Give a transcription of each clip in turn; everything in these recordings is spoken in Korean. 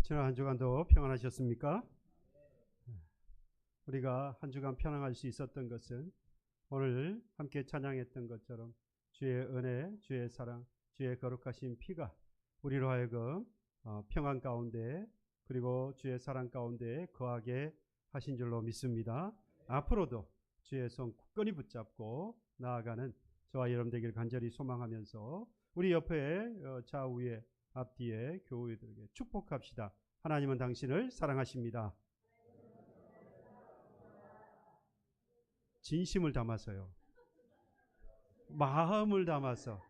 지난 한 주간도 평안하셨습니까? 우리가 한 주간 평안할 수 있었던 것은 오늘 함께 찬양했던 것처럼 주의 은혜, 주의 사랑, 주의 거룩하신 피가 우리로 하여금 평안 가운데 그리고 주의 사랑 가운데 거하게 하신 줄로 믿습니다. 앞으로도 주의 손 굳건히 붙잡고 나아가는 저와 여러분 되기를 간절히 소망하면서 우리 옆에 좌우에 앞뒤에 교우들에게 축복합시다. 하나님은 당신을 사랑하십니다. 진심을 담아서요. 마음을 담아서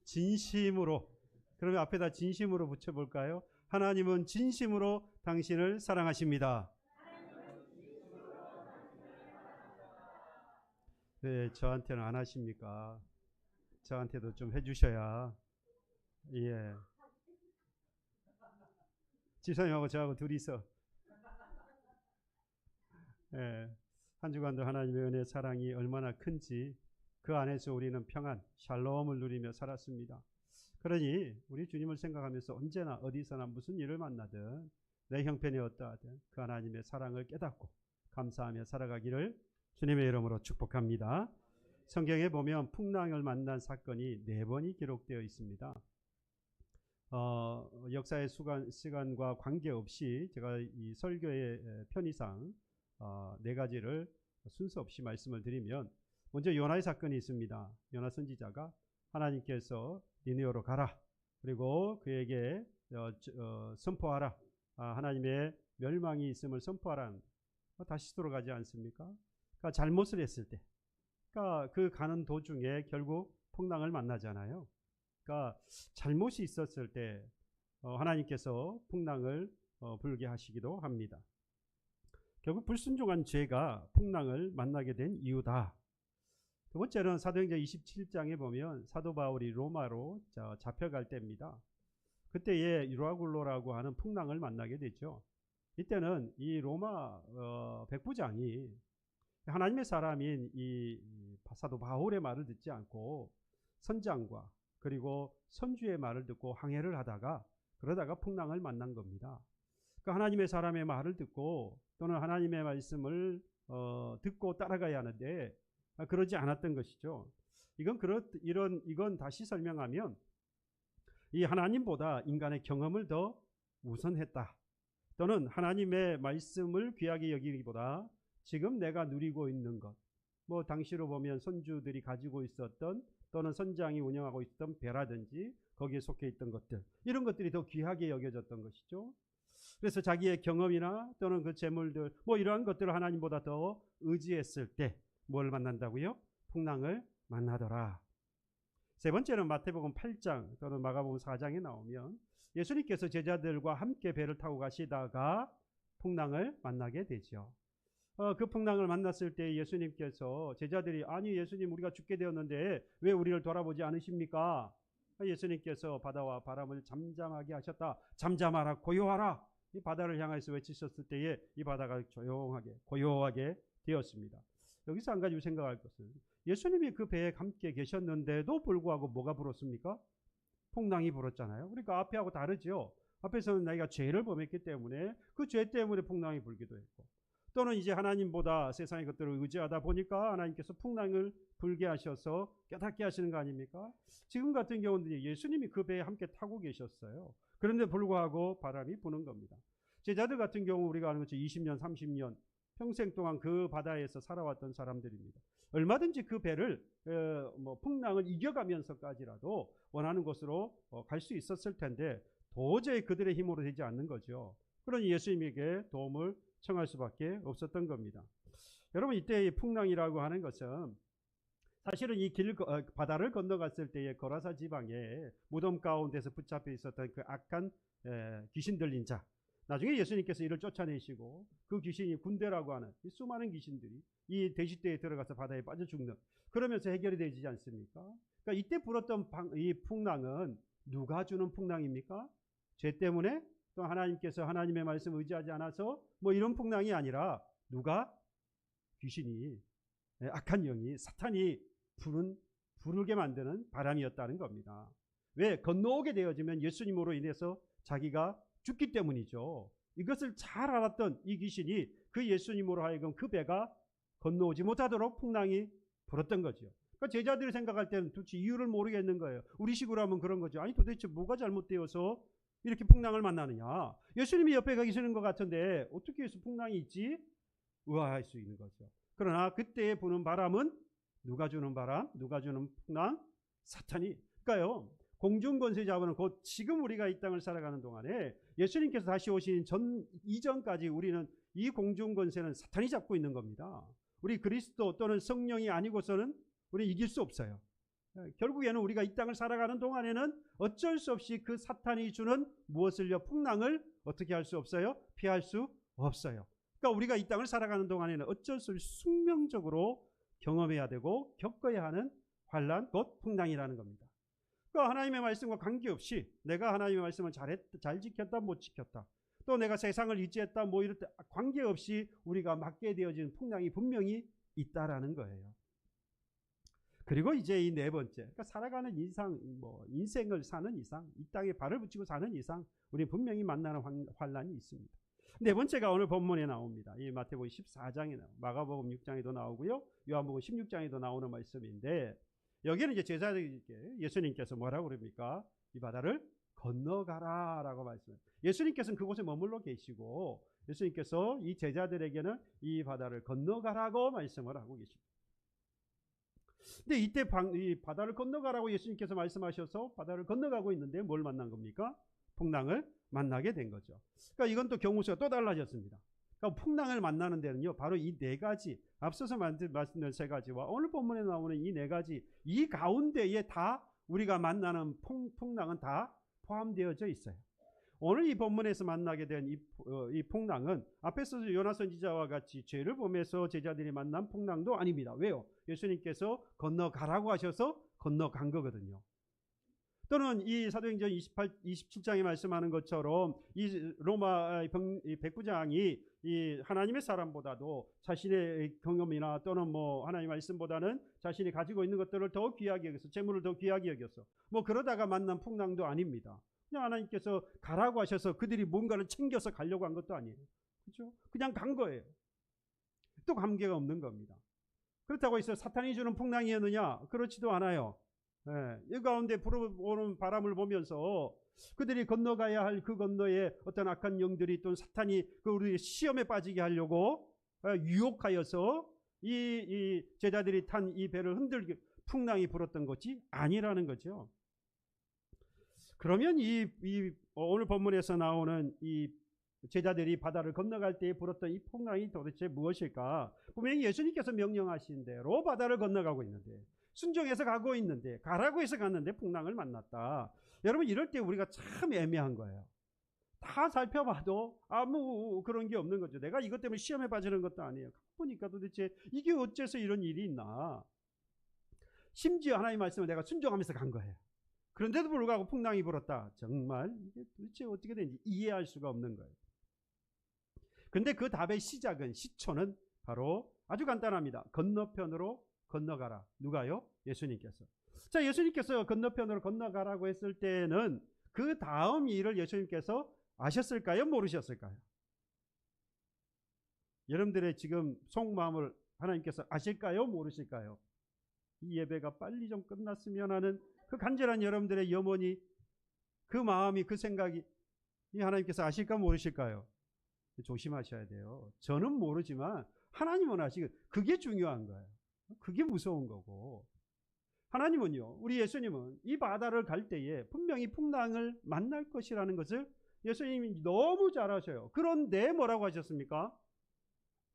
진심으로. 그러면 앞에다 진심으로 붙여볼까요? 하나님은 진심으로 당신을 사랑하십니다. 네, 저한테는 안 하십니까? 저한테도 좀 해주셔야. 예. 집사님하고 저하고 둘이서 한 주간도 하나님의 은혜 사랑이 얼마나 큰지 그 안에서 우리는 평안, 샬롬을 누리며 살았습니다. 그러니 우리 주님을 생각하면서 언제나 어디서나 무슨 일을 만나든 내 형편이 어떠하든 그 하나님의 사랑을 깨닫고 감사하며 살아가기를 주님의 이름으로 축복합니다. 성경에 보면 풍랑을 만난 사건이 4번이 기록되어 있습니다. 역사의 시간과 관계없이 제가 이 설교의 편의상 4가지를 순서 없이 말씀을 드리면, 먼저 요나의 사건이 있습니다. 요나 선지자가 하나님께서 니느웨로 가라, 그리고 그에게 선포하라, 하나님의 멸망이 있음을 선포하라. 다시 돌아가지 않습니까? 그러니까 잘못을 했을 때, 그러니까 그 가는 도중에 결국 풍랑을 만나잖아요. 그러니까 잘못이 있었을 때 하나님께서 풍랑을 불게 하시기도 합니다. 결국 불순종한 죄가 풍랑을 만나게 된 이유다. 두 번째는 사도행전 27장에 보면 사도 바울이 로마로 잡혀갈 때입니다. 그때에 유라굴로라고 하는 풍랑을 만나게 되죠. 이때는 이 로마 백부장이 하나님의 사람인 이 사도 바울의 말을 듣지 않고 선장과 그리고 선주의 말을 듣고 항해를 하다가 그러다가 풍랑을 만난 겁니다. 그러니까 하나님의 사람의 말을 듣고 또는 하나님의 말씀을 듣고 따라가야 하는데 그러지 않았던 것이죠. 이건 다시 설명하면 이 하나님보다 인간의 경험을 더 우선했다. 또는 하나님의 말씀을 귀하게 여기기보다 지금 내가 누리고 있는 것, 뭐 당시로 보면 선주들이 가지고 있었던 또는 선장이 운영하고 있던 배라든지 거기에 속해 있던 것들, 이런 것들이 더 귀하게 여겨졌던 것이죠. 그래서 자기의 경험이나 또는 그 재물들, 뭐 이러한 것들을 하나님보다 더 의지했을 때 뭘 만난다고요? 풍랑을 만나더라. 세 번째는 마태복음 8장 또는 마가복음 4장에 나오면 예수님께서 제자들과 함께 배를 타고 가시다가 풍랑을 만나게 되죠. 그 풍랑을 만났을 때 예수님께서 제자들이, 아니 예수님, 우리가 죽게 되었는데 왜 우리를 돌아보지 않으십니까? 예수님께서 바다와 바람을 잠잠하게 하셨다. 잠잠하라, 고요하라. 이 바다를 향해서 외치셨을 때에 이 바다가 조용하게 고요하게 되었습니다. 여기서 한 가지 생각할 것은, 예수님이 그 배에 함께 계셨는데도 불구하고 뭐가 불었습니까? 풍랑이 불었잖아요. 그러니까 앞에하고 다르죠. 앞에서는 나이가 죄를 범했기 때문에 그 죄 때문에 풍랑이 불기도 했고, 또는 이제 하나님보다 세상의 것들을 의지하다 보니까 하나님께서 풍랑을 불게 하셔서 깨닫게 하시는 거 아닙니까? 지금 같은 경우는 예수님이 그 배에 함께 타고 계셨어요. 그런데 불구하고 바람이 부는 겁니다. 제자들 같은 경우 우리가 아는 것처럼 20년, 30년 평생 동안 그 바다에서 살아왔던 사람들입니다. 얼마든지 그 배를 풍랑을 이겨가면서까지라도 원하는 곳으로 갈 수 있었을 텐데 도저히 그들의 힘으로 되지 않는 거죠. 그러니 예수님에게 도움을 청할 수밖에 없었던 겁니다. 여러분, 이때 이 풍랑이라고 하는 것은 사실은 이 바다를 건너갔을 때의 거라사 지방에 무덤 가운데서 붙잡혀 있었던 그 악한 귀신 들린 자, 나중에 예수님께서 이를 쫓아내시고 그 귀신이 군대라고 하는 이 수많은 귀신들이 이 돼지떼에 들어가서 바다에 빠져 죽는, 그러면서 해결이 되지 않습니까? 그러니까 이때 불었던 이 풍랑은 누가 주는 풍랑입니까? 죄 때문에? 또 하나님께서 하나님의 말씀 의지하지 않아서 뭐 이런 풍랑이 아니라 누가? 귀신이, 악한 영이, 사탄이 부르게 만드는 바람이었다는 겁니다. 왜? 건너오게 되어지면 예수님으로 인해서 자기가 죽기 때문이죠. 이것을 잘 알았던 이 귀신이 그 예수님으로 하여금 그 배가 건너오지 못하도록 풍랑이 불었던 거죠. 그러니까 제자들이 생각할 때는 도대체 이유를 모르겠는 거예요. 우리식으로 하면 그런 거죠. 아니 도대체 뭐가 잘못되어서 이렇게 풍랑을 만나느냐. 예수님이 옆에 가 계시는 것 같은데 어떻게 해서 풍랑이 있지? 의아할 수 있는 거죠. 그러나 그때 부는 바람은 누가 주는 바람? 누가 주는 풍랑? 사탄이. 그러니까요. 공중권세 잡은 곧 지금 우리가 이 땅을 살아가는 동안에 예수님께서 다시 오신 이전까지 우리는 이 공중권세는 사탄이 잡고 있는 겁니다. 우리 그리스도 또는 성령이 아니고서는 우리 이길 수 없어요. 결국에는 우리가 이 땅을 살아가는 동안에는 어쩔 수 없이 그 사탄이 주는 무엇을요? 풍랑을 어떻게 할 수 없어요? 피할 수 없어요. 그러니까 우리가 이 땅을 살아가는 동안에는 어쩔 수 없이 숙명적으로 경험해야 되고 겪어야 하는 환난, 곧 풍랑이라는 겁니다. 그러니까 하나님의 말씀과 관계없이 내가 하나님의 말씀을 잘 지켰다 못 지켰다, 또 내가 세상을 유지했다 뭐 이럴 때 관계없이 우리가 맞게 되어지는 풍랑이 분명히 있다라는 거예요. 그리고 이제 이 네 번째, 그러니까 살아가는 이상, 인생을 사는 이상, 이 땅에 발을 붙이고 사는 이상 우리 분명히 만나는 환난이 있습니다. 네 번째가 오늘 본문에 나옵니다. 이 마태복음 14장에 나오고 마가복음 6장에도 나오고요, 요한복음 16장에도 나오는 말씀인데, 여기는 이제 제자들에게 예수님께서 뭐라고 그럽니까? 이 바다를 건너가라라고 말씀해요. 예수님께서는 그곳에 머물러 계시고 예수님께서 이 제자들에게는 이 바다를 건너가라고 말씀을 하고 계십니다. 근데 이때 이 바다를 건너가라고 예수님께서 말씀하셔서 바다를 건너가고 있는데 뭘 만난 겁니까? 풍랑을 만나게 된 거죠. 그러니까 이건 또 경우수가 또 달라졌습니다. 그러니까 풍랑을 만나는 데는요, 바로 이 네 가지, 앞서서 말씀드린 세 가지와 오늘 본문에 나오는 이 네 가지, 이 가운데에 다 우리가 만나는 풍랑은 다 포함되어져 있어요. 오늘 이 본문에서 만나게 된 이 풍랑은 앞에서 요나 선지자와 같이 죄를 범해서 제자들이 만난 풍랑도 아닙니다. 왜요? 예수님께서 건너가라고 하셔서 건너간 거거든요. 또는 이 사도행전 27장에 말씀하는 것처럼 이 로마 백부장이 이 하나님의 사람보다도 자신의 경험이나 또는 뭐 하나님의 말씀보다는 자신이 가지고 있는 것들을 더 귀하게 여겨서, 재물을 더 귀하게 여겨서 뭐 그러다가 만난 풍랑도 아닙니다. 그냥 하나님께서 가라고 하셔서 그들이 뭔가를 챙겨서 가려고 한 것도 아니에요. 그렇죠? 그냥 간 거예요. 또 관계가 없는 겁니다. 그렇다고 해서 사탄이 주는 풍랑이었느냐? 그렇지도 않아요. 이 가운데 불어오는 바람을 보면서 그들이 건너가야 할 그 건너에 어떤 악한 영들이, 또는 사탄이 우리 시험에 빠지게 하려고 유혹하여서 이 제자들이 탄 이 배를 흔들게 풍랑이 불었던 것이 아니라는 거죠. 그러면 이 오늘 본문에서 나오는 이 제자들이 바다를 건너갈 때 불었던 이 풍랑이 도대체 무엇일까? 분명히 예수님께서 명령하신 대로 바다를 건너가고 있는데, 순종해서 가고 있는데, 가라고 해서 갔는데 풍랑을 만났다. 여러분, 이럴 때 우리가 참 애매한 거예요. 다 살펴봐도 아무 그런 게 없는 거죠. 내가 이것 때문에 시험에 빠지는 것도 아니에요. 보니까 도대체 이게 어째서 이런 일이 있나. 심지어 하나님 말씀을 내가 순종하면서 간 거예요. 그런데도 불구하고 풍랑이 불었다. 정말 이게 도대체 어떻게 되는지 이해할 수가 없는 거예요. 근데 그 답의 시작은, 시초는 바로 아주 간단합니다. 건너편으로 건너가라. 누가요? 예수님께서. 자, 예수님께서 건너편으로 건너가라고 했을 때는 그 다음 일을 예수님께서 아셨을까요? 모르셨을까요? 여러분들의 지금 속마음을 하나님께서 아실까요? 모르실까요? 이 예배가 빨리 좀 끝났으면 하는 그 간절한 여러분들의 염원이, 그 마음이, 그 생각이 이 하나님께서 아실까 모르실까요? 조심하셔야 돼요. 저는 모르지만 하나님은 아시고, 그게 중요한 거예요. 그게 무서운 거고, 하나님은요, 우리 예수님은 이 바다를 갈 때에 분명히 풍랑을 만날 것이라는 것을 예수님이 너무 잘 아셔요. 그런데 뭐라고 하셨습니까?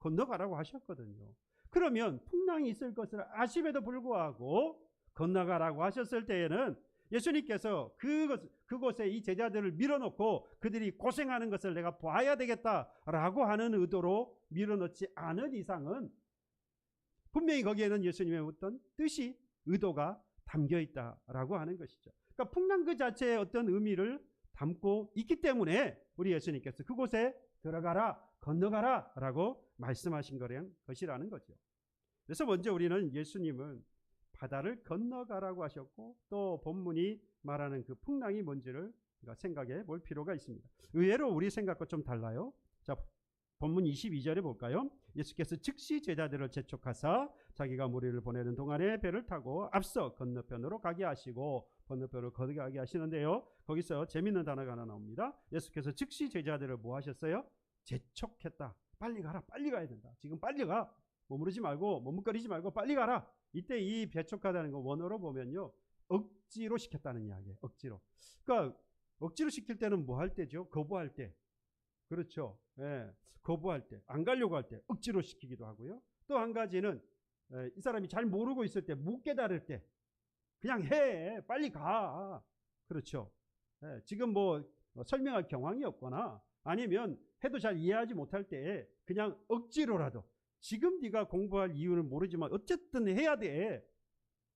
건너가라고 하셨거든요. 그러면 풍랑이 있을 것을 아심에도 불구하고 건너가라고 하셨을 때에는 예수님께서 그곳에 이 제자들을 밀어놓고 그들이 고생하는 것을 내가 봐야 되겠다라고 하는 의도로 밀어넣지 않은 이상은 분명히 거기에는 예수님의 어떤 뜻이, 의도가 담겨 있다라고 하는 것이죠. 그러니까 풍랑 그 자체의 어떤 의미를 담고 있기 때문에 우리 예수님께서 그곳에 들어가라, 건너가라 라고 말씀하신 것이라는 거죠. 그래서 먼저 우리는 예수님은 바다를 건너가라고 하셨고, 또 본문이 말하는 그 풍랑이 뭔지를 그러니까 생각해 볼 필요가 있습니다. 의외로 우리 생각과 좀 달라요. 자, 본문 22절에 볼까요? 예수께서 즉시 제자들을 재촉하사 자기가 무리를 보내는 동안에 배를 타고 앞서 건너편으로 가게 하시고, 건너편으로 가게 하시는데요. 거기서 재밌는 단어가 하나 나옵니다. 예수께서 즉시 제자들을 뭐 하셨어요? 재촉했다. 빨리 가라. 빨리 가야 된다. 지금 빨리 가. 머무르지 말고, 머뭇거리지 말고 빨리 가라. 이때 이 재촉하다는 거 원어로 보면요, 억지로 시켰다는 이야기예요. 억지로. 그러니까 억지로 시킬 때는 뭐 할 때죠? 거부할 때. 그렇죠. 예, 거부할 때, 안 가려고 할 때 억지로 시키기도 하고요. 또 한 가지는 이 사람이 잘 모르고 있을 때, 못 깨달을 때 그냥 해, 빨리 가. 그렇죠. 예, 지금 뭐 설명할 경황이 없거나 아니면 해도 잘 이해하지 못할 때 그냥 억지로라도, 지금 네가 공부할 이유는 모르지만 어쨌든 해야 돼.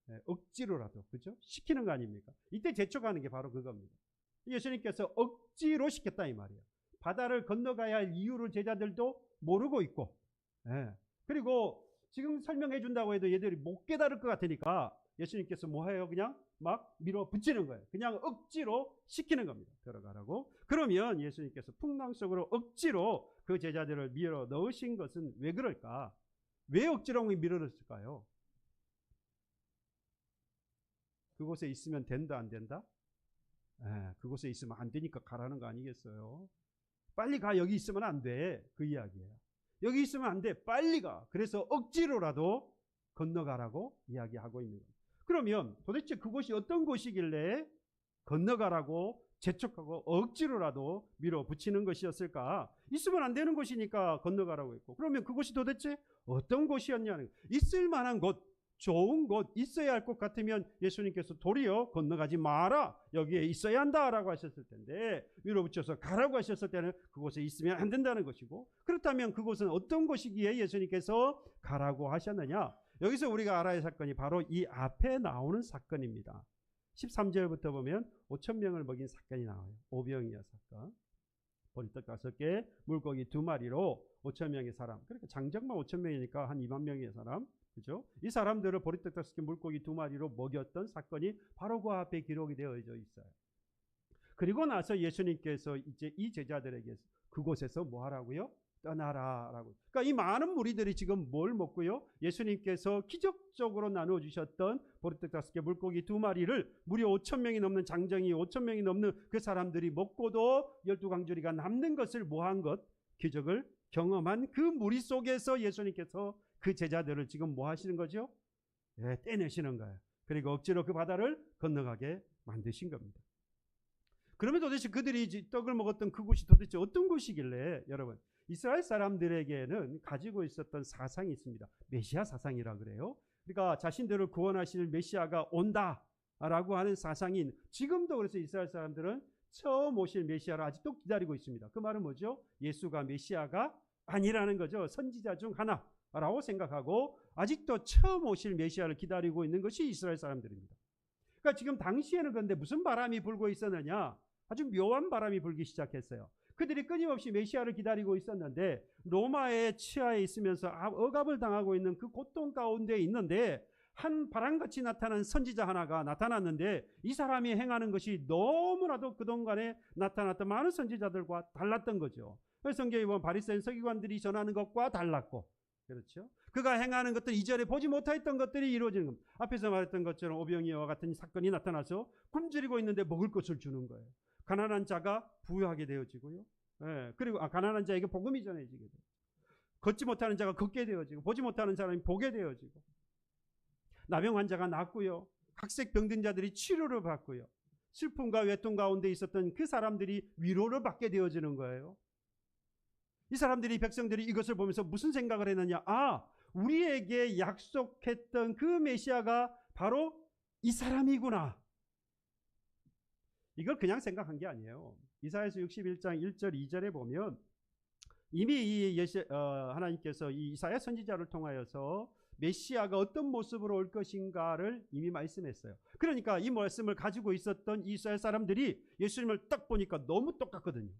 예, 억지로라도, 그죠? 시키는 거 아닙니까? 이때 재촉하는 게 바로 그겁니다. 예수님께서 억지로 시켰다 이 말이에요. 바다를 건너가야 할 이유를 제자들도 모르고 있고, 예. 그리고 지금 설명해 준다고 해도 얘들이 못 깨달을 것 같으니까 예수님께서 뭐 해요? 그냥 막 밀어붙이는 거예요. 그냥 억지로 시키는 겁니다. 들어가라고. 그러면 예수님께서 풍랑 속으로 억지로 그 제자들을 밀어 넣으신 것은 왜 그럴까? 왜 억지로 밀어 넣었을까요? 그곳에 있으면 된다, 안 된다? 예, 그곳에 있으면 안 되니까 가라는 거 아니겠어요? 빨리 가. 여기 있으면 안 돼. 그 이야기예요. 여기 있으면 안 돼. 빨리 가. 그래서 억지로라도 건너가라고 이야기하고 있는 거예요. 그러면 도대체 그곳이 어떤 곳이길래 건너가라고 재촉하고 억지로라도 밀어붙이는 것이었을까? 있으면 안 되는 곳이니까 건너가라고 했고, 그러면 그곳이 도대체 어떤 곳이었냐는 거예요. 있을 만한 곳, 좋은 곳, 있어야 할 것 같으면 예수님께서 도리어 건너가지 마라, 여기에 있어야 한다라고 하셨을 텐데, 밀어붙여서 가라고 하셨을 때는 그곳에 있으면 안 된다는 것이고, 그렇다면 그곳은 어떤 곳이기에 예수님께서 가라고 하셨느냐? 여기서 우리가 알아야 할 사건이 바로 이 앞에 나오는 사건입니다. 13절부터 보면 5,000명을 먹인 사건이 나와요. 오병이어 사건. 보리떡 5개, 물고기 2마리로 5,000명의 사람. 그러니까 장정만 5,000명이니까 한 2만 명의 사람. 그죠? 이 사람들을 보리떡 5개, 물고기 2마리로 먹였던 사건이 바로 그 앞에 기록이 되어져 있어요. 그리고 나서 예수님께서 이제 이 제자들에게 그곳에서 뭐 하라고요? 떠나라라고. 그러니까 이 많은 무리들이 지금 뭘 먹고요? 예수님께서 기적적으로 나누어 주셨던 보리떡 5개, 물고기 2마리를 무려 5,000명이 넘는 장정이, 5,000명이 넘는 그 사람들이 먹고도 12광주리가 남는 것을 뭐 한 것? 기적을 경험한 그 무리 속에서 예수님께서 그 제자들을 지금 뭐 하시는 거죠? 예, 떼내시는 거예요. 그리고 억지로 그 바다를 건너가게 만드신 겁니다. 그러면 도대체 그들이 떡을 먹었던 그곳이 도대체 어떤 곳이길래, 여러분, 이스라엘 사람들에게는 가지고 있었던 사상이 있습니다. 메시아 사상이라 그래요. 그러니까 자신들을 구원하실 메시아가 온다라고 하는 사상인, 지금도 그래서 이스라엘 사람들은 처음 오실 메시아를 아직도 기다리고 있습니다. 그 말은 뭐죠? 예수가 메시아가 아니라는 거죠. 선지자 중 하나라고 생각하고 아직도 처음 오실 메시아를 기다리고 있는 것이 이스라엘 사람들입니다. 그러니까 지금 당시에는 그런데 무슨 바람이 불고 있었느냐? 아주 묘한 바람이 불기 시작했어요. 그들이 끊임없이 메시아를 기다리고 있었는데 로마의 치하에 있으면서 억압을 당하고 있는 그 고통 가운데 있는데, 한 바람같이 나타난 선지자 하나가 나타났는데 이 사람이 행하는 것이 너무나도 그동안에 나타났던 많은 선지자들과 달랐던 거죠. 성경에 보면 바리새인 서기관들이 전하는 것과 달랐고, 그렇죠? 그가 행하는 것들, 이전에 보지 못했던 것들이 이루어지는 겁니다. 앞에서 말했던 것처럼 오병이어와 같은 사건이 나타나서 굶주리고 있는데 먹을 것을 주는 거예요. 가난한 자가 부유하게 되어지고요. 예, 그리고 가난한 자에게 복음이 전해지게 돼요. 걷지 못하는 자가 걷게 되어지고, 보지 못하는 사람이 보게 되어지고, 나병 환자가 낫고요. 각색 병든 자들이 치료를 받고요. 슬픔과 외통 가운데 있었던 그 사람들이 위로를 받게 되어지는 거예요. 이 사람들이, 백성들이 이것을 보면서 무슨 생각을 했느냐? 우리에게 약속했던 그 메시아가 바로 이 사람이구나. 이걸 그냥 생각한 게 아니에요. 이사야서 61장 1절 2절에 보면 이미 하나님께서 이 이사야 선지자를 통하여서 메시아가 어떤 모습으로 올 것인가를 이미 말씀했어요. 그러니까 이 말씀을 가지고 있었던 이스라엘 사람들이 예수님을 딱 보니까 너무 똑같거든요.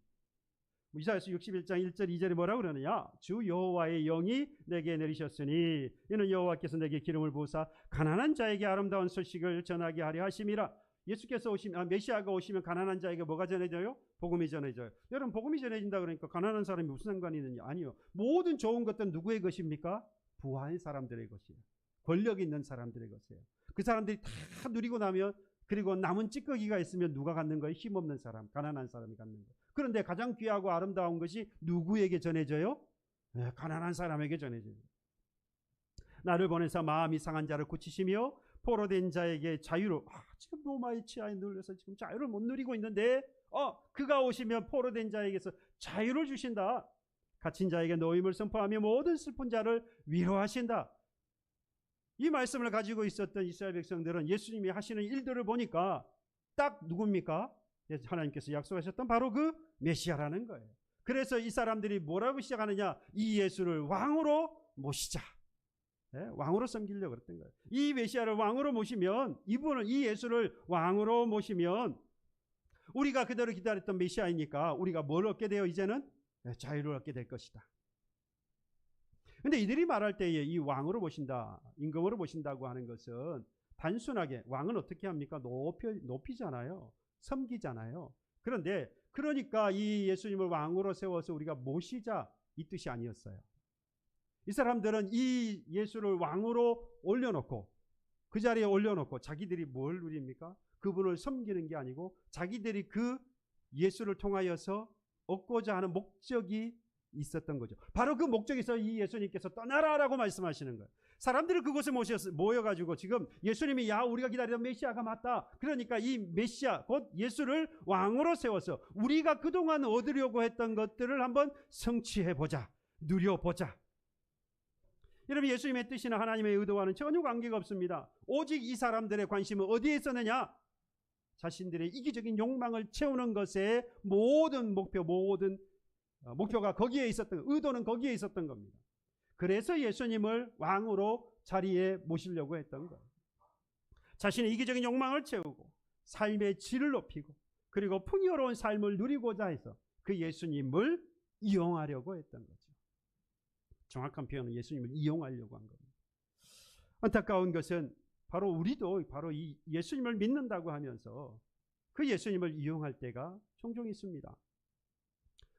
이사야서 61장 1절 2절에 뭐라고 그러느냐? 주 여호와의 영이 내게 내리셨으니 이는 여호와께서 내게 기름을 부으사 가난한 자에게 아름다운 소식을 전하게 하려 하심이라. 예수께서 오시면 메시아가 오시면 가난한 자에게 뭐가 전해져요? 복음이 전해져요. 여러분 복음이 전해진다 그러니까 가난한 사람이 무슨 상관이 있느냐? 아니요. 모든 좋은 것들은 누구의 것입니까? 부한 사람들의 것이에요. 권력 있는 사람들의 것이에요. 그 사람들이 다 누리고 나면 그리고 남은 찌꺼기가 있으면 누가 갖는 거예요? 힘없는 사람, 가난한 사람이 갖는 거예요. 그런데 가장 귀하고 아름다운 것이 누구에게 전해져요? 네, 가난한 사람에게 전해져요. 나를 보내서 마음이 상한 자를 고치시며 포로된 자에게 자유를 지금 로마의 치하에 눌려서 지금 자유를 못 누리고 있는데 그가 오시면 포로된 자에게서 자유를 주신다. 갇힌 자에게 노임을 선포하며 모든 슬픈 자를 위로하신다. 이 말씀을 가지고 있었던 이스라엘 백성들은 예수님이 하시는 일들을 보니까 딱 누굽니까? 하나님께서 약속하셨던 바로 그 메시아라는 거예요. 그래서 이 사람들이 뭐라고 시작하느냐? 이 예수를 왕으로 모시자. 네? 왕으로 섬기려고 그랬던 거예요. 이 메시아를 왕으로 모시면, 이분을, 이 예수를 왕으로 모시면 우리가 그대로 기다렸던 메시아이니까 우리가 뭘 얻게 돼요? 이제는 자유를 얻게 될 것이다. 근데 이들이 말할 때에 이 왕으로 모신다, 임금으로 모신다고 하는 것은 단순하게 왕은 어떻게 합니까? 높이잖아요. 섬기잖아요. 그런데 그러니까 이 예수님을 왕으로 세워서 우리가 모시자, 이 뜻이 아니었어요. 이 사람들은 이 예수를 왕으로 올려놓고 그 자리에 올려놓고 자기들이 뭘 누립니까? 그분을 섬기는 게 아니고 자기들이 그 예수를 통하여서 얻고자 하는 목적이 있었던 거죠. 바로 그 목적에서 이 예수님께서 떠나라라고 말씀하시는 거예요. 사람들을 그곳에 모여가지고 지금 예수님이 우리가 기다리던 메시아가 맞다. 그러니까 이 메시아 곧 예수를 왕으로 세워서 우리가 그동안 얻으려고 했던 것들을 한번 성취해보자, 누려보자. 여러분 예수님의 뜻이나 하나님의 의도와는 전혀 관계가 없습니다. 오직 이 사람들의 관심은 어디에 있었느냐? 자신들의 이기적인 욕망을 채우는 것에 모든 목표가 거기에 있었던, 의도는 거기에 있었던 겁니다. 그래서 예수님을 왕으로 자리에 모시려고 했던 거예요. 자신의 이기적인 욕망을 채우고 삶의 질을 높이고 그리고 풍요로운 삶을 누리고자 해서 그 예수님을 이용하려고 했던 거죠. 정확한 표현은 예수님을 이용하려고 한 겁니다. 안타까운 것은 바로 우리도 바로 이 예수님을 믿는다고 하면서 그 예수님을 이용할 때가 종종 있습니다.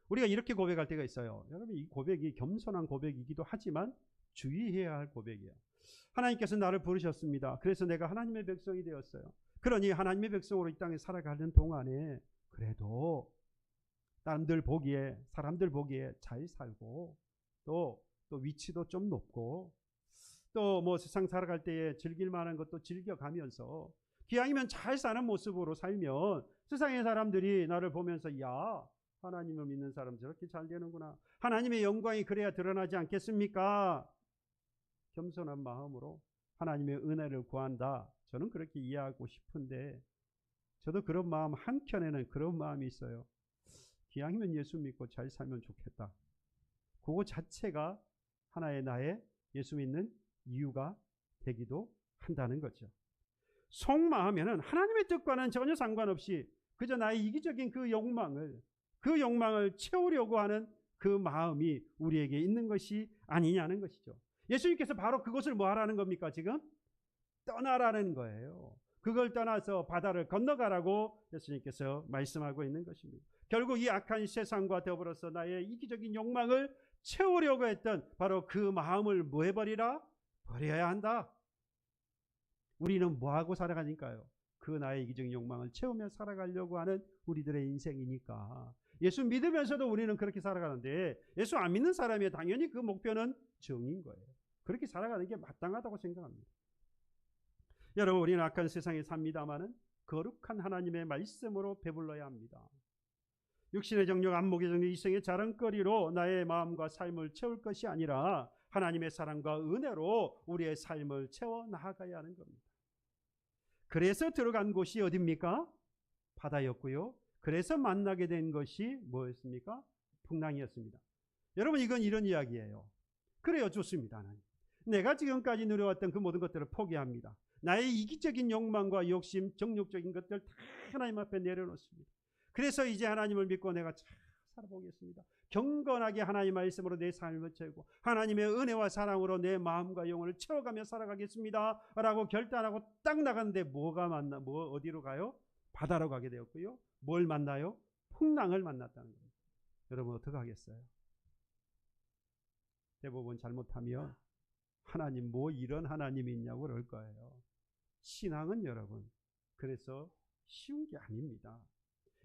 우리가 이렇게 고백할 때가 있어요. 여러분 이 고백이 겸손한 고백이기도 하지만 주의해야 할 고백이에요. 하나님께서 나를 부르셨습니다. 그래서 내가 하나님의 백성이 되었어요. 그러니 하나님의 백성으로 이 땅에 살아가는 동안에 그래도 사람들 보기에 잘 살고 또 위치도 좀 높고 또 뭐 세상 살아갈 때에 즐길 만한 것도 즐겨가면서 기왕이면 잘 사는 모습으로 살면 세상의 사람들이 나를 보면서 야, 하나님을 믿는 사람 저렇게 잘 되는구나. 하나님의 영광이 그래야 드러나지 않겠습니까? 겸손한 마음으로 하나님의 은혜를 구한다. 저는 그렇게 이해하고 싶은데 저도 그런 마음 한켠에는 그런 마음이 있어요. 기왕이면 예수 믿고 잘 살면 좋겠다. 그거 자체가 하나의 나의 예수 믿는 이유가 되기도 한다는 거죠. 속마음에는 하나님의 뜻과는 전혀 상관없이 그저 나의 이기적인 그 욕망을 채우려고 하는 그 마음이 우리에게 있는 것이 아니냐는 것이죠. 예수님께서 바로 그것을 뭐 하라는 겁니까? 지금 떠나라는 거예요. 그걸 떠나서 바다를 건너가라고 예수님께서 말씀하고 있는 것입니다. 결국 이 악한 세상과 더불어서 나의 이기적인 욕망을 채우려고 했던 바로 그 마음을 뭐 해버리라? 버려야 한다. 우리는 뭐하고 살아가니까요? 그 나의 이기적인 욕망을 채우며 살아가려고 하는 우리들의 인생이니까. 예수 믿으면서도 우리는 그렇게 살아가는데 예수 안 믿는 사람이 당연히 그 목표는 정인 거예요. 그렇게 살아가는 게 마땅하다고 생각합니다. 여러분 우리는 악한 세상에 삽니다마는 거룩한 하나님의 말씀으로 배불러야 합니다. 육신의 정욕, 안목의 정욕, 이성의 자랑거리로 나의 마음과 삶을 채울 것이 아니라 하나님의 사랑과 은혜로 우리의 삶을 채워 나아가야 하는 겁니다. 그래서 들어간 곳이 어디입니까? 바다였고요. 그래서 만나게 된 것이 뭐였습니까? 풍랑이었습니다. 여러분 이건 이런 이야기예요. 그래요, 좋습니다. 하나님. 내가 지금까지 누려왔던 그 모든 것들을 포기합니다. 나의 이기적인 욕망과 욕심, 정욕적인 것들 다 하나님 앞에 내려놓습니다. 그래서 이제 하나님을 믿고 내가 잘 살아보겠습니다. 경건하게 하나님 말씀으로 내 삶을 채우고 하나님의 은혜와 사랑으로 내 마음과 영혼을 채워가며 살아가겠습니다 라고 결단하고 딱 나갔는데 어디로 가요? 바다로 가게 되었고요. 뭘 만나요? 풍랑을 만났다는 겁니다. 여러분 어떻게 하겠어요? 대부분 잘못하면 하나님 이런 하나님이 있냐고 그럴 거예요. 신앙은 여러분 그래서 쉬운 게 아닙니다.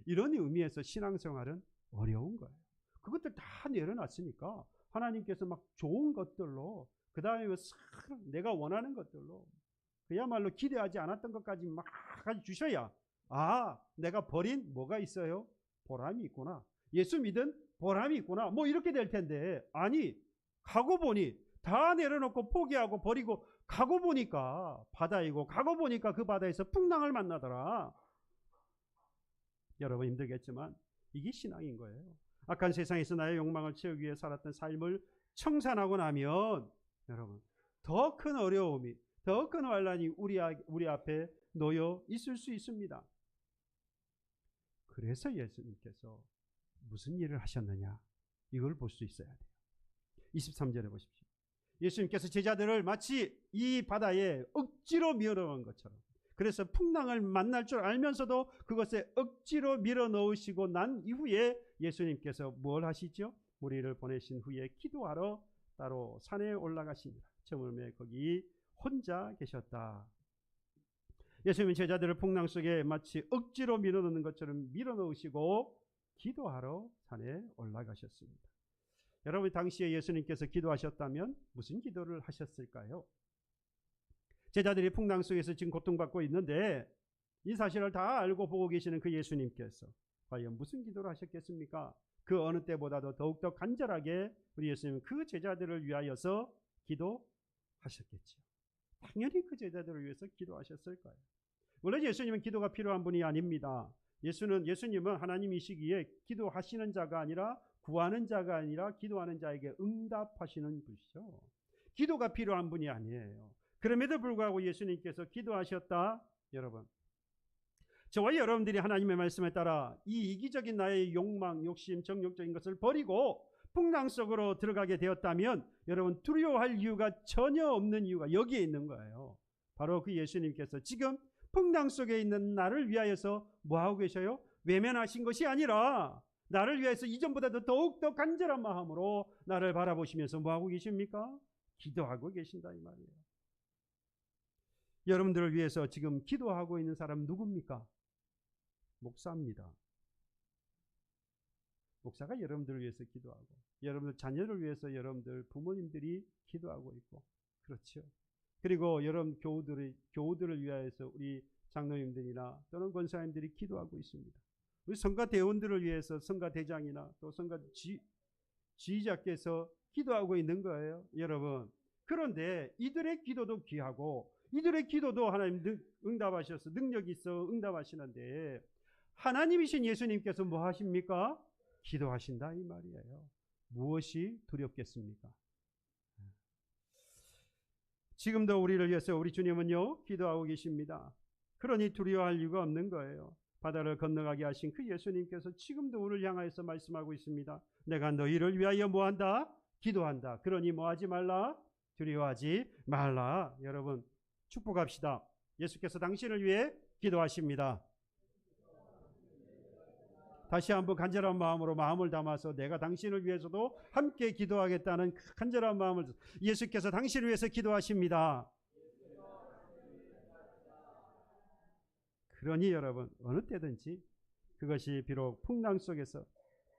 이런 의미에서 신앙생활은 어려운 거예요. 그것들 다 내려놨으니까 하나님께서 막 좋은 것들로 그 다음에 내가 원하는 것들로 그야말로 기대하지 않았던 것까지 막 주셔야 내가 버린 뭐가 있어요? 보람이 있구나. 예수 믿은 보람이 있구나. 이렇게 될 텐데 아니 가고 보니 다 내려놓고 포기하고 버리고 가고 보니까 바다이고 가고 보니까 그 바다에서 풍랑을 만나더라. 여러분 힘들겠지만 이게 신앙인 거예요. 악한 세상에서 나의 욕망을 채우기 위해 살았던 삶을 청산하고 나면 여러분 더 큰 어려움이 더 큰 환란이 우리 앞에 놓여 있을 수 있습니다. 그래서 예수님께서 무슨 일을 하셨느냐 이걸 볼 수 있어야 돼요. 23절에 보십시오. 예수님께서 제자들을 마치 이 바다에 억지로 밀어넣은 것처럼 그래서 풍랑을 만날 줄 알면서도 그것에 억지로 밀어넣으시고 난 이후에 예수님께서 뭘 하시죠? 무리를 보내신 후에 기도하러 따로 산에 올라가시니라. 처음에 거기 혼자 계셨다. 예수님은 제자들을 풍랑 속에 마치 억지로 밀어넣는 것처럼 밀어넣으시고 기도하러 산에 올라가셨습니다. 여러분 당시에 예수님께서 기도하셨다면 무슨 기도를 하셨을까요? 제자들이 풍랑 속에서 지금 고통받고 있는데 이 사실을 다 알고 보고 계시는 그 예수님께서 과연 무슨 기도를 하셨겠습니까? 그 어느 때보다도 더욱더 간절하게 우리 예수님은 그 제자들을 위하여서 기도하셨겠죠. 당연히 그 제자들을 위해서 기도하셨을 거예요. 물론 예수님은 기도가 필요한 분이 아닙니다. 예수님은 하나님이시기에 기도하시는 자가 아니라 구하는 자가 아니라 기도하는 자에게 응답하시는 분이죠. 기도가 필요한 분이 아니에요. 그럼에도 불구하고 예수님께서 기도하셨다. 여러분 저와 여러분들이 하나님의 말씀에 따라 이 이기적인 나의 욕망, 욕심, 정욕적인 것을 버리고 풍랑 속으로 들어가게 되었다면 여러분 두려워할 이유가 전혀 없는 이유가 여기에 있는 거예요. 바로 그 예수님께서 지금 풍랑 속에 있는 나를 위하여서 뭐하고 계셔요? 외면하신 것이 아니라 나를 위해서 이전보다도 더욱더 간절한 마음으로 나를 바라보시면서 뭐하고 계십니까? 기도하고 계신다 이 말이에요. 여러분들을 위해서 지금 기도하고 있는 사람 누굽니까? 목사입니다. 목사가 여러분들을 위해서 기도하고 여러분들 자녀를 위해서 여러분들 부모님들이 기도하고 있고 그렇죠. 그리고 여러분 교우들을 위하여서 우리 장로님들이나 또는 권사님들이 기도하고 있습니다. 우리 성가 대원들을 위해서 성가 대장이나 또 성가 지휘자께서 기도하고 있는 거예요. 여러분 그런데 이들의 기도도 귀하고 이들의 기도도 하나님 응답하셔서 능력이 있어 응답하시는데 하나님이신 예수님께서 뭐 하십니까? 기도하신다 이 말이에요. 무엇이 두렵겠습니까? 지금도 우리를 위해서 우리 주님은요 기도하고 계십니다. 그러니 두려워할 이유가 없는 거예요. 바다를 건너가게 하신 그 예수님께서 지금도 우리를 향하여서 말씀하고 있습니다. 내가 너희를 위하여 뭐한다? 기도한다. 그러니 뭐하지 말라? 두려워하지 말라. 여러분 축복합시다. 예수께서 당신을 위해 기도하십니다. 다시 한번 간절한 마음으로 마음을 담아서 내가 당신을 위해서도 함께 기도하겠다는 간절한 마음을 예수께서 당신을 위해서 기도하십니다. 그러니 여러분 어느 때든지 그것이 비록 풍랑 속에서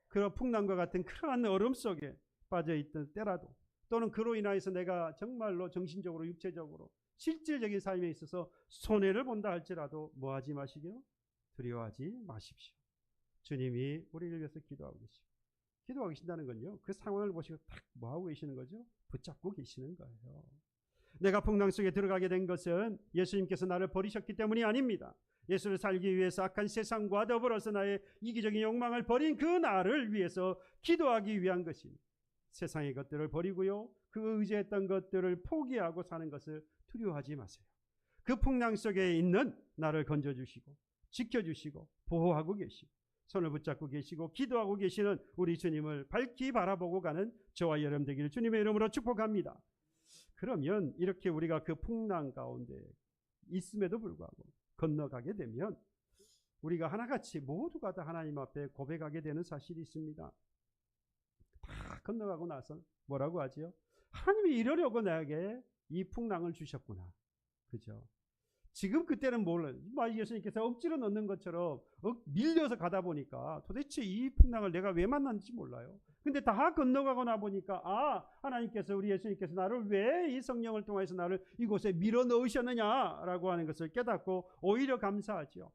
그런 풍랑과 같은 그러한 얼음 속에 빠져있던 때라도 또는 그로 인하여서 내가 정말로 정신적으로 육체적으로 실질적인 삶에 있어서 손해를 본다 할지라도 뭐하지 마시기요? 두려워하지 마십시오. 주님이 우리를 위해서 기도하고 계시고 기도하고 계신다는 건요 그 상황을 보시고 딱 뭐하고 계시는 거죠? 붙잡고 계시는 거예요. 내가 풍랑 속에 들어가게 된 것은 예수님께서 나를 버리셨기 때문이 아닙니다. 예수를 살기 위해서 악한 세상과 더불어서 나의 이기적인 욕망을 버린 그 나를 위해서 기도하기 위한 것입니다. 세상의 것들을 버리고요 그 의지했던 것들을 포기하고 사는 것을 두려워하지 마세요. 그 풍랑 속에 있는 나를 건져주시고 지켜주시고 보호하고 계시고 손을 붙잡고 계시고 기도하고 계시는 우리 주님을 밝히 바라보고 가는 저와 여러분 되기를 주님의 이름으로 축복합니다. 그러면 이렇게 우리가 그 풍랑 가운데 있음에도 불구하고 건너가게 되면 우리가 하나같이 모두가 다 하나님 앞에 고백하게 되는 사실이 있습니다. 다 건너가고 나서 뭐라고 하지요? 하나님이 이러려고 나에게 이 풍랑을 주셨구나. 그죠? 지금 그때는 몰라요. 예수님께서 억지로 넣는 것처럼 밀려서 가다 보니까 도대체 이 풍랑을 내가 왜 만났는지 몰라요. 근데 다 건너가고 나 보니까 하나님께서 우리 예수님께서 나를 왜 이 성령을 통해서 나를 이곳에 밀어 넣으셨느냐라고 하는 것을 깨닫고 오히려 감사하죠.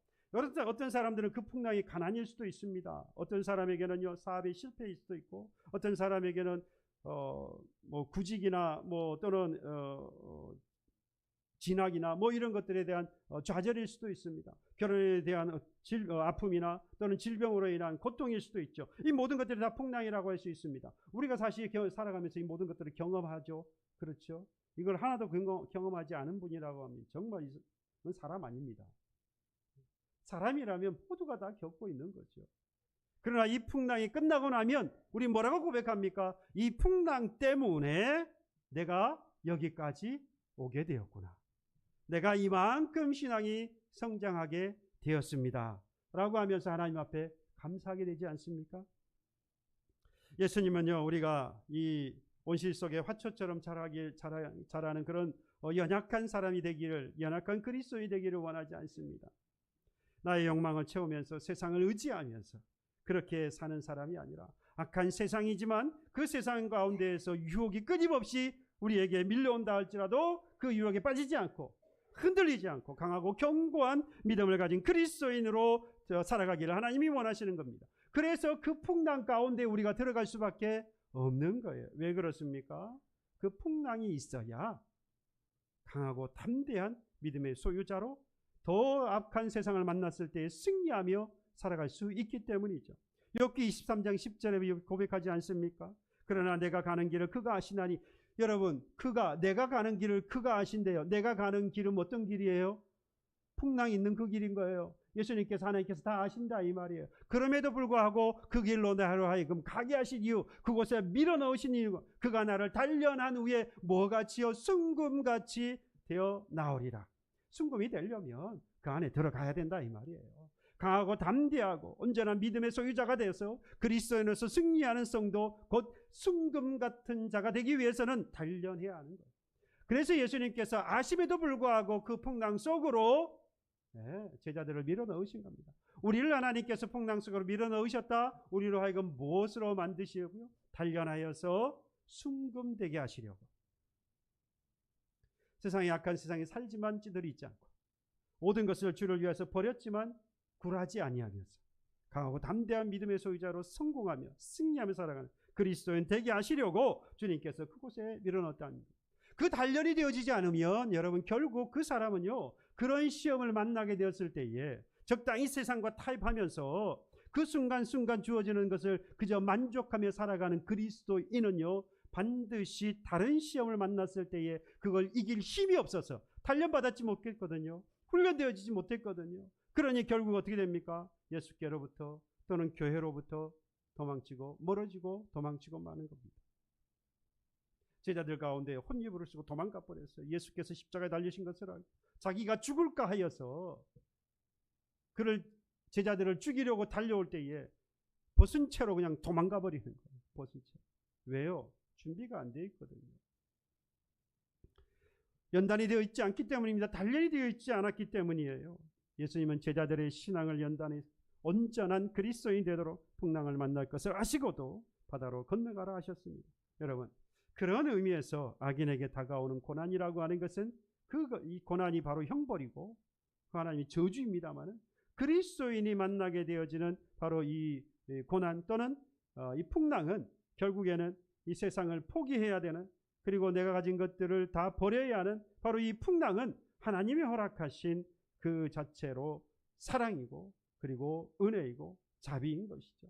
어떤 사람들은 그 풍랑이 가난일 수도 있습니다. 어떤 사람에게는요 사업의 실패일 수도 있고, 어떤 사람에게는 뭐 구직이나 뭐 또는 진학이나 뭐 이런 것들에 대한 좌절일 수도 있습니다. 결혼에 대한 아픔이나 또는 질병으로 인한 고통일 수도 있죠. 이 모든 것들이 다 풍랑이라고 할 수 있습니다. 우리가 사실 살아가면서 이 모든 것들을 경험하죠. 그렇죠? 이걸 하나도 경험하지 않은 분이라고 하면 정말 이건 사람 아닙니다. 사람이라면 모두가 다 겪고 있는 거죠. 그러나 이 풍랑이 끝나고 나면 우리 뭐라고 고백합니까? 이 풍랑 때문에 내가 여기까지 오게 되었구나. 내가 이만큼 신앙이 성장하게 되었습니다. 라고 하면서 하나님 앞에 감사하게 되지 않습니까? 예수님은요, 우리가 이 온실 속에 화초처럼 자라는 그런 연약한 사람이 되기를, 연약한 그리스도인이 되기를 원하지 않습니다. 나의 욕망을 채우면서 세상을 의지하면서 그렇게 사는 사람이 아니라 악한 세상이지만 그 세상 가운데에서 유혹이 끊임없이 우리에게 밀려온다 할지라도 그 유혹에 빠지지 않고 흔들리지 않고 강하고 견고한 믿음을 가진 그리스도인으로 살아가기를 하나님이 원하시는 겁니다. 그래서 그 풍랑 가운데 우리가 들어갈 수밖에 없는 거예요. 왜 그렇습니까? 그 풍랑이 있어야 강하고 담대한 믿음의 소유자로 더 악한 세상을 만났을 때 승리하며 살아갈 수 있기 때문이죠. 욥기 23장 10절에 고백하지 않습니까? 그러나 내가 가는 길을 그가 아시나니. 여러분, 내가 가는 길을 그가 아신대요. 내가 가는 길은 어떤 길이에요? 풍랑이 있는 그 길인 거예요. 예수님께서, 하나님께서 다 아신다 이 말이에요. 그럼에도 불구하고 그 길로 나로 하여금 가게 하신 이유, 그곳에 밀어넣으신 이유, 그가 나를 단련한 후에 뭐같이요? 순금같이 되어 나오리라. 순금이 되려면 그 안에 들어가야 된다 이 말이에요. 강하고 담대하고 온전한 믿음의 소유자가 되어서 그리스도인으로서 승리하는 성도, 곧 순금 같은 자가 되기 위해서는 단련해야 하는 거예요. 그래서 예수님께서 아심에도 불구하고 그 풍랑 속으로 제자들을 밀어넣으신 겁니다. 우리를 하나님께서 풍랑 속으로 밀어넣으셨다. 우리로 하여금 무엇으로 만드시려고요? 단련하여서 순금되게 하시려고. 세상에 약한 세상에 살지만 찌들이지 않고 모든 것을 주를 위해서 버렸지만 굴하지 아니하면서 강하고 담대한 믿음의 소유자로 성공하며 승리하며 살아가는 그리스도인 되게 하시려고 주님께서 그곳에 밀어넣었다는 겁니다. 그 단련이 되어지지 않으면 여러분 결국 그 사람은요, 그런 시험을 만나게 되었을 때에 적당히 세상과 타협하면서 그 순간순간 주어지는 것을 그저 만족하며 살아가는 그리스도인은요, 반드시 다른 시험을 만났을 때에 그걸 이길 힘이 없어서 단련받았지 못했거든요. 훈련되어지지 못했거든요. 그러니 결국 어떻게 됩니까? 예수께로부터 또는 교회로부터 도망치고 멀어지고 도망치고 마는 겁니다. 제자들 가운데 혼유부를 쓰고 도망가 버렸어요. 예수께서 십자가에 달리신 것을 알고 자기가 죽을까 하여서 제자들을 죽이려고 달려올 때에 벗은 채로 그냥 도망가 버리는 거예요. 벗은 채. 왜요? 준비가 안 되어 있거든요. 연단이 되어 있지 않기 때문입니다. 단련이 되어 있지 않았기 때문이에요. 예수님은 제자들의 신앙을 연단해 온전한 그리스도인이 되도록 풍랑을 만날 것을 아시고도 바다로 건너가라 하셨습니다. 여러분, 그런 의미에서 악인에게 다가오는 고난이라고 하는 것은 이 고난이 바로 형벌이고 그 하나님의 저주입니다마는 그리스도인이 만나게 되어지는 바로 이 고난 또는 이 풍랑은 결국에는 이 세상을 포기해야 되는, 그리고 내가 가진 것들을 다 버려야 하는 바로 이 풍랑은 하나님이 허락하신 그 자체로 사랑이고 그리고 은혜이고 자비인 것이죠.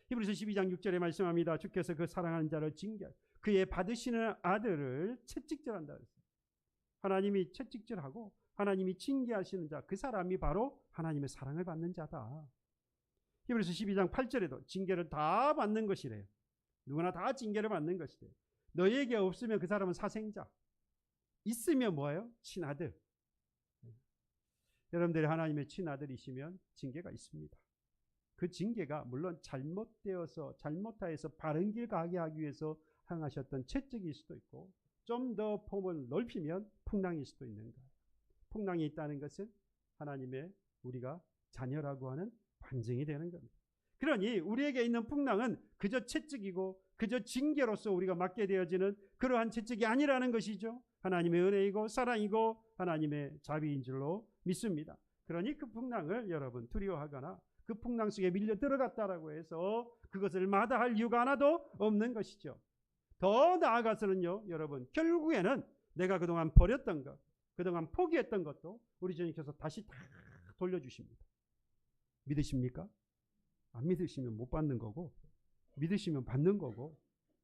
히브리서 12장 6절에 말씀합니다. 주께서 그 사랑하는 자를 징계하여 그의 받으시는 아들을 채찍질한다 그랬어요. 하나님이 채찍질하고 하나님이 징계하시는 자, 그 사람이 바로 하나님의 사랑을 받는 자다. 히브리서 12장 8절에도 징계를 다 받는 것이래요. 누구나 다 징계를 받는 것이래요. 너에게 없으면 그 사람은 사생자, 있으면 뭐예요? 친아들. 여러분들이 하나님의 친아들이시면 징계가 있습니다. 그 징계가 물론 잘못하여서 바른 길 가게 하기 위해서 행하셨던 채찍일 수도 있고, 좀 더 폼을 넓히면 풍랑일 수도 있는 거예요. 풍랑이 있다는 것은 하나님의 우리가 자녀라고 하는 반증이 되는 겁니다. 그러니 우리에게 있는 풍랑은 그저 채찍이고 그저 징계로서 우리가 맞게 되어지는 그러한 채찍이 아니라는 것이죠. 하나님의 은혜이고 사랑이고 하나님의 자비인 줄로 믿습니다. 그러니 그 풍랑을 여러분 두려워하거나 그 풍랑 속에 밀려 들어갔다라고 해서 그것을 마다할 이유가 하나도 없는 것이죠. 더 나아가서는요, 여러분, 결국에는 내가 그동안 버렸던 것, 그동안 포기했던 것도 우리 주님께서 다시 다 돌려주십니다. 믿으십니까? 안 믿으시면 못 받는 거고, 믿으시면 받는 거고,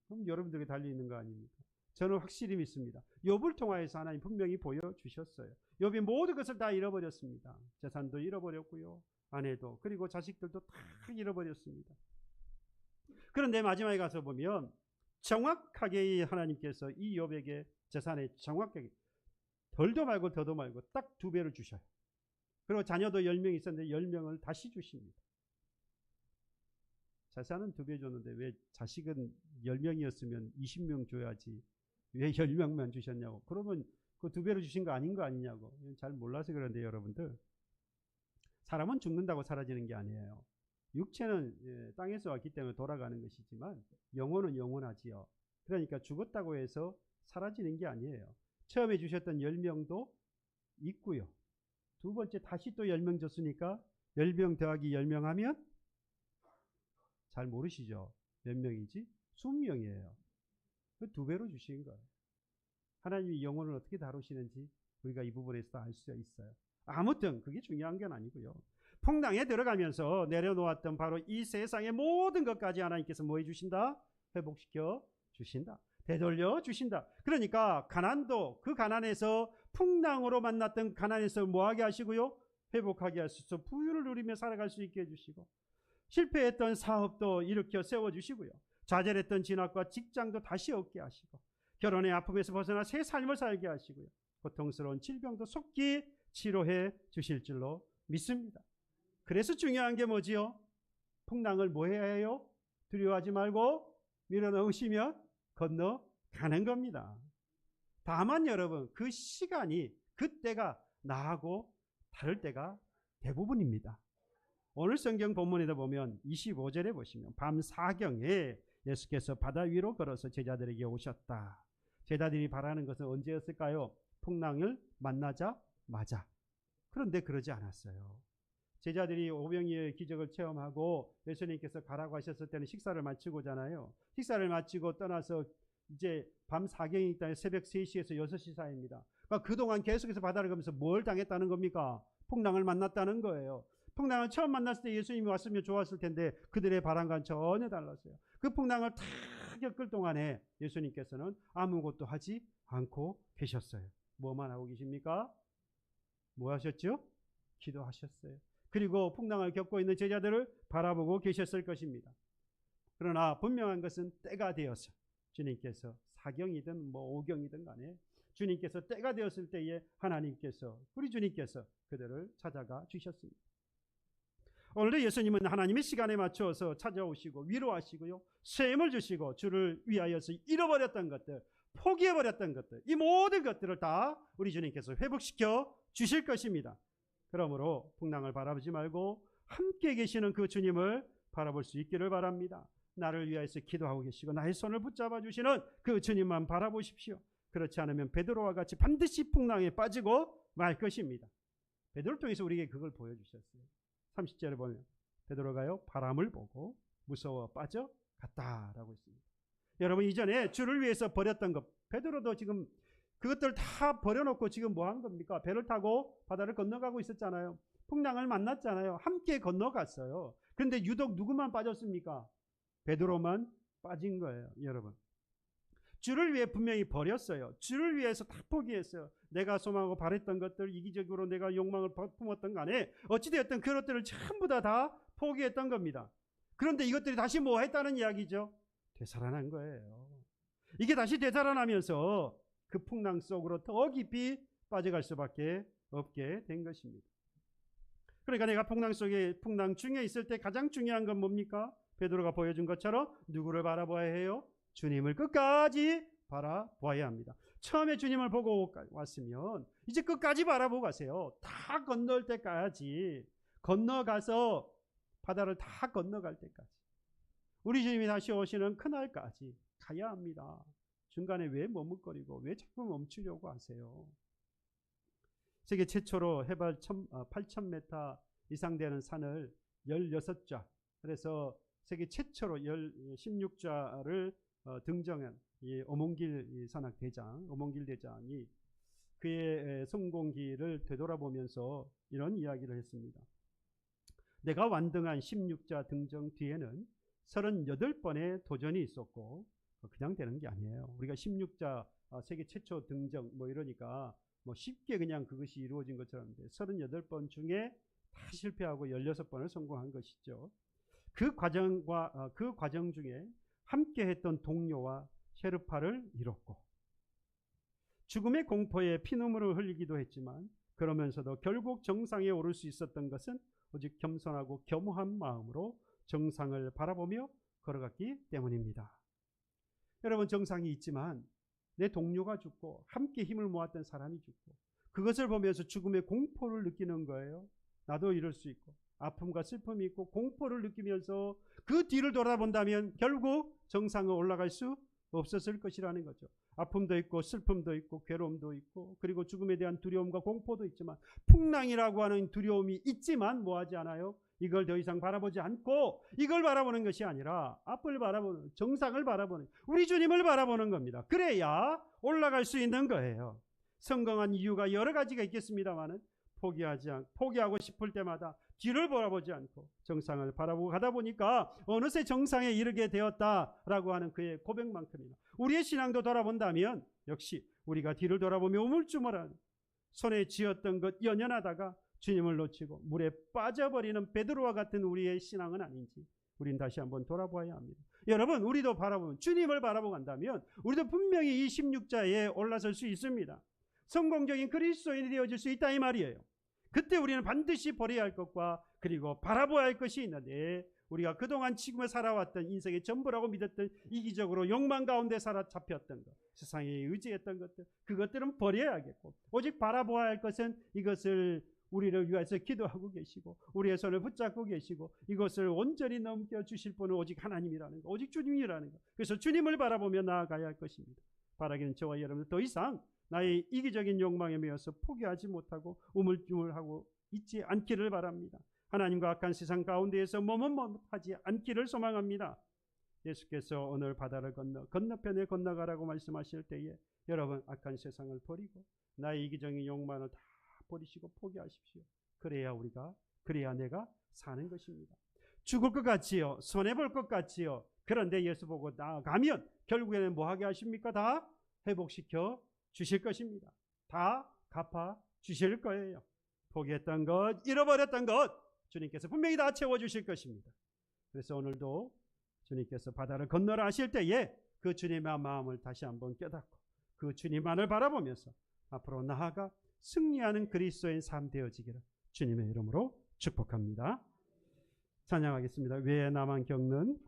그럼 여러분들에게 달려있는 거 아닙니까? 저는 확실히 믿습니다. 욥을 통하여서 하나님 분명히 보여주셨어요. 욥이 모든 것을 다 잃어버렸습니다. 재산도 잃어버렸고요, 아내도, 그리고 자식들도 다 잃어버렸습니다. 그런데 마지막에 가서 보면 정확하게 하나님께서 이 욥에게 재산에 정확하게 덜도 말고 더도 말고 딱 2배를 주셔요. 그리고 자녀도 10명 있었는데 10명을 다시 주십니다. 재산은 2배 줬는데 왜 자식은 10명이었으면 20명 줘야지 왜 10명만 주셨냐고. 그러면 그 2배로 주신 거 아닌 거 아니냐고. 잘 몰라서 그런데 여러분들, 사람은 죽는다고 사라지는 게 아니에요. 육체는 땅에서 왔기 때문에 돌아가는 것이지만 영혼은 영원하지요. 그러니까 죽었다고 해서 사라지는 게 아니에요. 처음에 주셨던 10명도 있고요. 두 번째 다시 또 10명 줬으니까 10명 더하기 10명 하면 잘 모르시죠? 몇 명이지? 20명이에요. 그 2배로 주신 거예요. 하나님이 영혼을 어떻게 다루시는지 우리가 이 부분에서 알 수 있어요. 아무튼 그게 중요한 건 아니고요. 풍랑에 들어가면서 내려놓았던 바로 이 세상의 모든 것까지 하나님께서 뭐 해주신다? 회복시켜 주신다. 되돌려 주신다. 그러니까 가난도, 그 가난에서 풍랑으로 만났던 가난에서 뭐하게 하시고요? 회복하게 하셔서 부유를 누리며 살아갈 수 있게 해주시고, 실패했던 사업도 일으켜 세워주시고요, 좌절했던 진학과 직장도 다시 얻게 하시고, 결혼의 아픔에서 벗어나 새 삶을 살게 하시고요, 고통스러운 질병도 속히 치료해 주실 줄로 믿습니다. 그래서 중요한 게 뭐지요? 풍랑을 뭐 해야 해요? 두려워하지 말고 밀어넣으시면 건너가는 겁니다. 다만 여러분, 그 시간이, 그때가 나하고 다를 때가 대부분입니다. 오늘 성경 본문에다 보면 25절에 보시면 밤 4경에 예수께서 바다 위로 걸어서 제자들에게 오셨다. 제자들이 바라는 것은 언제였을까요? 풍랑을 만나자마자. 그런데 그러지 않았어요. 제자들이 오병이어의 기적을 체험하고 예수님께서 가라고 하셨을 때는 식사를 마치고잖아요. 식사를 마치고 떠나서 이제 밤 4경이 있다, 새벽 3시에서 6시 사이입니다. 그러니까 그동안 계속해서 바다를 가면서 뭘 당했다는 겁니까? 풍랑을 만났다는 거예요. 풍랑을 처음 만났을 때 예수님이 왔으면 좋았을 텐데 그들의 바람과는 전혀 달랐어요. 그 풍랑을 다 겪을 동안에 예수님께서는 아무것도 하지 않고 계셨어요. 뭐만 하고 계십니까? 뭐 하셨죠? 기도하셨어요. 그리고 풍랑을 겪고 있는 제자들을 바라보고 계셨을 것입니다. 그러나 분명한 것은 때가 되어서 주님께서 4경이든 뭐 5경이든 간에 주님께서 때가 되었을 때에 하나님께서, 우리 주님께서 그들을 찾아가 주셨습니다. 오늘도 예수님은 하나님의 시간에 맞추어서 찾아오시고 위로하시고요, 셈을 주시고 주를 위하여서 잃어버렸던 것들, 포기해버렸던 것들, 이 모든 것들을 다 우리 주님께서 회복시켜 주실 것입니다. 그러므로 풍랑을 바라보지 말고 함께 계시는 그 주님을 바라볼 수 있기를 바랍니다. 나를 위하여서 기도하고 계시고 나의 손을 붙잡아 주시는 그 주님만 바라보십시오. 그렇지 않으면 베드로와 같이 반드시 풍랑에 빠지고 말 것입니다. 베드로를 통해서 우리에게 그걸 보여주셨어요. 30절에 보면 베드로가요, 바람을 보고 무서워 빠져갔다라고 했습니다. 여러분, 이전에 주를 위해서 버렸던 것, 베드로도 지금 그것들 다 버려놓고 지금 뭐 한 겁니까? 배를 타고 바다를 건너가고 있었잖아요. 풍랑을 만났잖아요. 함께 건너갔어요. 그런데 유독 누구만 빠졌습니까? 베드로만 빠진 거예요. 여러분, 주를 위해 분명히 버렸어요. 주를 위해서 다 포기했어요. 내가 소망하고 바랬던 것들, 이기적으로 내가 욕망을 품었던 간에 어찌되었든 그것들을 전부 다 포기했던 겁니다. 그런데 이것들이 다시 뭐 했다는 이야기죠? 되살아난 거예요. 이게 다시 되살아나면서 그 풍랑 속으로 더 깊이 빠져갈 수밖에 없게 된 것입니다. 그러니까 내가 풍랑 중에 있을 때 가장 중요한 건 뭡니까? 베드로가 보여준 것처럼 누구를 바라봐야 해요? 주님을 끝까지 바라봐야 합니다. 처음에 주님을 보고 왔으면 이제 끝까지 바라보고 가세요. 다 건널 때까지, 건너가서 바다를 다 건너갈 때까지, 우리 주님이 다시 오시는 그날까지 가야 합니다. 중간에 왜 머뭇거리고 왜 자꾸 멈추려고 하세요? 세계 최초로 해발 8,000m 이상 되는 산을 16자, 그래서 세계 최초로 16자를 등정한 이 오몽길 산악 대장, 오몽길 대장이 그의 성공기를 되돌아보면서 이런 이야기를 했습니다. 내가 완등한 16자 등정 뒤에는 38번의 도전이 있었고 그냥 되는 게 아니에요. 우리가 16자 세계 최초 등정 뭐 이러니까 뭐 쉽게 그냥 그것이 이루어진 것처럼 38번 중에 다 실패하고 16번을 성공한 것이죠. 그 과정 중에 함께 했던 동료와 셰르파를 잃었고 죽음의 공포에 피눈물을 흘리기도 했지만 그러면서도 결국 정상에 오를 수 있었던 것은 오직 겸손하고 겸허한 마음으로 정상을 바라보며 걸어갔기 때문입니다. 여러분, 정상이 있지만 내 동료가 죽고 함께 힘을 모았던 사람이 죽고 그것을 보면서 죽음의 공포를 느끼는 거예요. 나도 이럴 수 있고 아픔과 슬픔이 있고 공포를 느끼면서 그 뒤를 돌아본다면 결국 정상에 올라갈 수 없었을 것이라는 거죠. 아픔도 있고 슬픔도 있고 괴로움도 있고 그리고 죽음에 대한 두려움과 공포도 있지만 풍랑이라고 하는 두려움이 있지만 뭐하지 않아요? 이걸 더 이상 바라보지 않고 이걸 바라보는 것이 아니라 앞을 바라보는, 정상을 바라보는, 우리 주님을 바라보는 겁니다. 그래야 올라갈 수 있는 거예요. 성공한 이유가 여러 가지가 있겠습니다만은 포기하고 싶을 때마다 뒤를 바라보지 않고 정상을 바라보고 가다 보니까 어느새 정상에 이르게 되었다라고 하는 그의 고백만큼이나 우리의 신앙도 돌아본다면 역시 우리가 뒤를 돌아보며 우물쭈물한 손에 쥐었던 것 연연하다가 주님을 놓치고 물에 빠져버리는 베드로와 같은 우리의 신앙은 아닌지 우린 다시 한번 돌아봐야 합니다. 여러분, 우리도 바라보면 주님을 바라보고 간다면 우리도 분명히 이 16자에 올라설 수 있습니다. 성공적인 그리스도인이 되어질 수 있다 이 말이에요. 그때 우리는 반드시 버려야 할 것과 그리고 바라봐야 할 것이 있는데 우리가 그동안 지금에 살아왔던 인생의 전부라고 믿었던 이기적으로 욕망 가운데 사로잡혔던 것, 세상에 의지했던 것들, 그것들은 버려야겠고 오직 바라봐야 할 것은 이것을 우리를 위해서 기도하고 계시고 우리의 손을 붙잡고 계시고 이것을 온전히 넘겨주실 분은 오직 하나님이라는 것, 오직 주님이라는 것. 그래서 주님을 바라보며 나아가야 할 것입니다. 바라기는 저와 여러분들 더 이상 나의 이기적인 욕망에 매여서 포기하지 못하고 우물쭈물하고 있지 않기를 바랍니다. 하나님과 악한 세상 가운데에서 머뭇머뭇하지 않기를 소망합니다. 예수께서 오늘 바다를 건너편에 건너가라고 말씀하실 때에 여러분, 악한 세상을 버리고 나의 이기적인 욕망을 다 버리시고 포기하십시오. 그래야 내가 사는 것입니다. 죽을 것 같지요? 손해볼 것 같지요? 그런데 예수 보고 나아가면 결국에는 뭐 하게 하십니까? 다 회복시켜 주실 것입니다. 다 갚아 주실 거예요. 포기했던 것, 잃어버렸던 것 주님께서 분명히 다 채워주실 것입니다. 그래서 오늘도 주님께서 바다를 건너라 하실 때에 그 주님의 마음을 다시 한번 깨닫고 그 주님만을 바라보면서 앞으로 나아가 승리하는 그리스도인 삶 되어지기를 주님의 이름으로 축복합니다. 찬양하겠습니다. 왜 나만 겪는